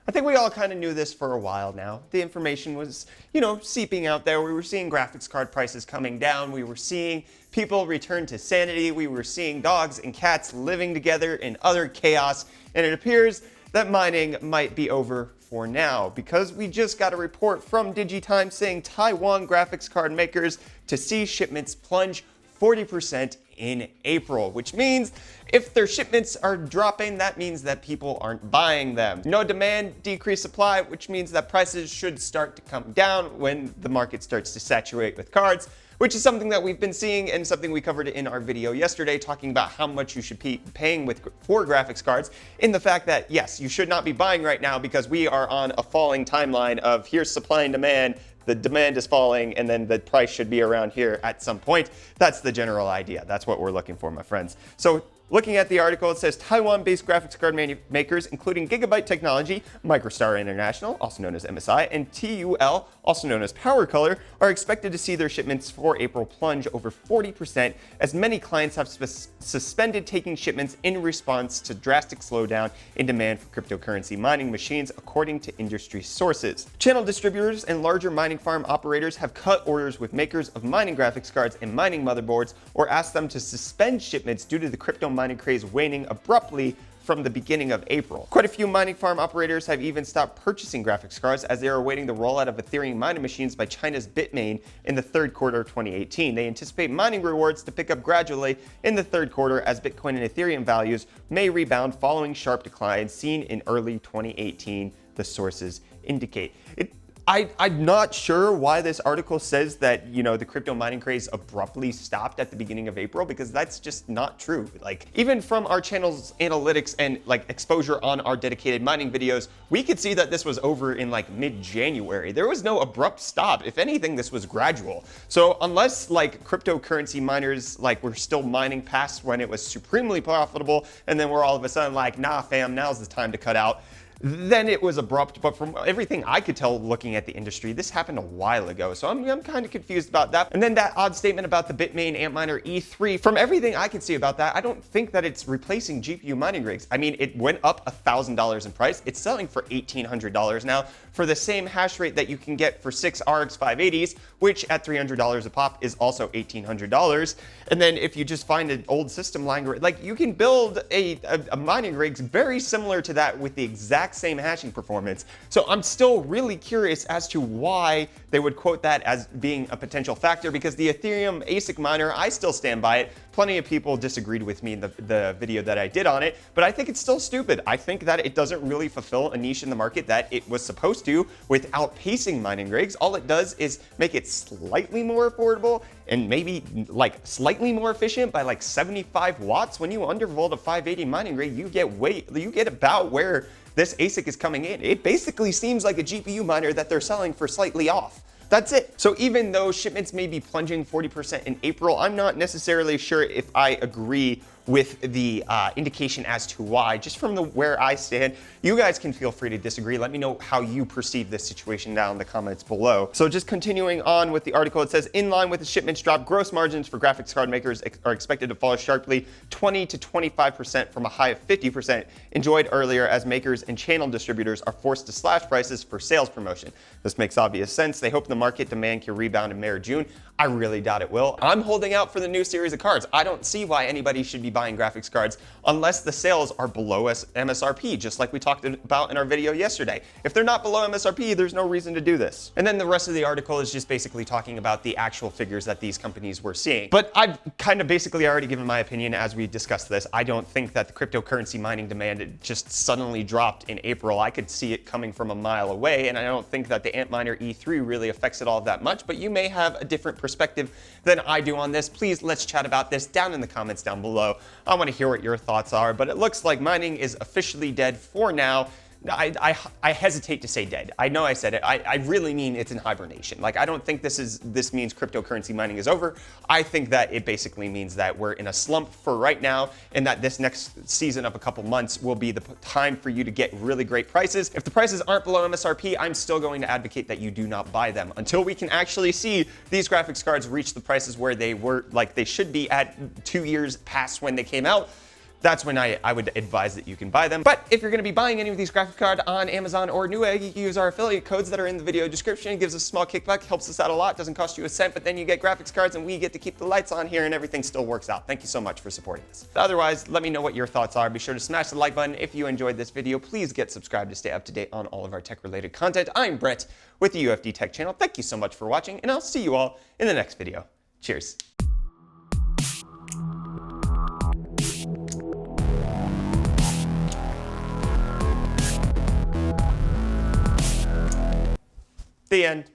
I think we all kind of knew this for a while now. The information was, seeping out there. We were seeing graphics card prices coming down. We were seeing people return to sanity. We were seeing dogs and cats living together in utter chaos. And it appears that mining might be over for now, because we just got a report from DigiTime saying Taiwan graphics card makers to see shipments plunge 40% in April, which means if their shipments are dropping, that means that people aren't buying them. No demand, decreased supply, which means that prices should start to come down when the market starts to saturate with cards, which is something that we've been seeing and something we covered in our video yesterday, talking about how much you should be paying for graphics cards, in the fact that, yes, you should not be buying right now because we are on a falling timeline of here's supply and demand, the demand is falling, and then the price should be around here at some point. That's the general idea. That's what we're looking for, my friends. So looking at the article, it says Taiwan-based graphics card makers, including Gigabyte Technology, Microstar International, also known as MSI, and TUL, also known as Power Color, are expected to see their shipments for April plunge over 40%, as many clients have suspended taking shipments in response to drastic slowdown in demand for cryptocurrency mining machines, according to industry sources. Channel distributors and larger mining farm operators have cut orders with makers of mining graphics cards and mining motherboards, or asked them to suspend shipments due to the crypto mining craze waning abruptly from the beginning of April. Quite a few mining farm operators have even stopped purchasing graphics cards as they are awaiting the rollout of Ethereum mining machines by China's Bitmain in the third quarter of 2018. They anticipate mining rewards to pick up gradually in the third quarter as Bitcoin and Ethereum values may rebound following sharp declines seen in early 2018, the sources indicate. I'm not sure why this article says that, the crypto mining craze abruptly stopped at the beginning of April, because that's just not true. Like, even from our channel's analytics and exposure on our dedicated mining videos, we could see that this was over in mid-January. There was no abrupt stop. If anything, this was gradual. So unless cryptocurrency miners were still mining past when it was supremely profitable, and then we're all of a sudden nah fam, now's the time to cut out, then it was abrupt. But from everything I could tell looking at the industry, this happened a while ago. So I'm kind of confused about that. And then that odd statement about the Bitmain Antminer E3, from everything I can see about that, I don't think that it's replacing GPU mining rigs. I mean, it went up $1,000 in price. It's selling for $1,800 now for the same hash rate that you can get for 6 RX 580s, which at $300 a pop is also $1,800. And then if you just find an old system lying, you can build a mining rig very similar to that with the exact same hashing performance. So I'm still really curious as to why they would quote that as being a potential factor, because the Ethereum ASIC miner, I still stand by it. Plenty of people disagreed with me in the video that I did on it, but I think it's still stupid. I think that it doesn't really fulfill a niche in the market that it was supposed to with outpacing mining rigs. All it does is make it slightly more affordable and maybe slightly more efficient by 75 watts. When you undervolt a 580 mining rig, you get about where this ASIC is coming in. It basically seems like a GPU miner that they're selling for slightly off. That's it. So even though shipments may be plunging 40% in April, I'm not necessarily sure if I agree with the indication as to why. Just from where I stand, you guys can feel free to disagree. Let me know how you perceive this situation down in the comments below. So just continuing on with the article, it says, in line with the shipments drop, gross margins for graphics card makers are expected to fall sharply 20 to 25% from a high of 50% enjoyed earlier, as makers and channel distributors are forced to slash prices for sales promotion. This makes obvious sense. They hope the market demand can rebound in May or June. I really doubt it will. I'm holding out for the new series of cards. I don't see why anybody should be buying graphics cards unless the sales are below MSRP, just like we talked about in our video yesterday. If they're not below MSRP, there's no reason to do this. And then the rest of the article is just basically talking about the actual figures that these companies were seeing. But I've kind of basically already given my opinion as we discussed this. I don't think that the cryptocurrency mining demand just suddenly dropped in April. I could see it coming from a mile away, and I don't think that the Antminer E3 really affects it all that much, but you may have a different perspective than I do on this. Please, let's chat about this down in the comments down below. I want to hear what your thoughts are, but it looks like mining is officially dead for now. I hesitate to say dead. I know I said it. I really mean it's in hibernation. I don't think this means cryptocurrency mining is over. I think that it basically means that we're in a slump for right now, and that this next season of a couple months will be the time for you to get really great prices. If the prices aren't below MSRP, I'm still going to advocate that you do not buy them until we can actually see these graphics cards reach the prices where they were, they should be at 2 years past when they came out. that's when I would advise that you can buy them. But if you're going to be buying any of these graphics cards on Amazon or Newegg, you can use our affiliate codes that are in the video description. It gives us a small kickback, helps us out a lot, doesn't cost you a cent, but then you get graphics cards and we get to keep the lights on here and everything still works out. Thank you so much for supporting us. Otherwise, let me know what your thoughts are. Be sure to smash the like button if you enjoyed this video. Please get subscribed to stay up to date on all of our tech-related content. I'm Brett with the UFD Tech channel. Thank you so much for watching, and I'll see you all in the next video. Cheers. The end.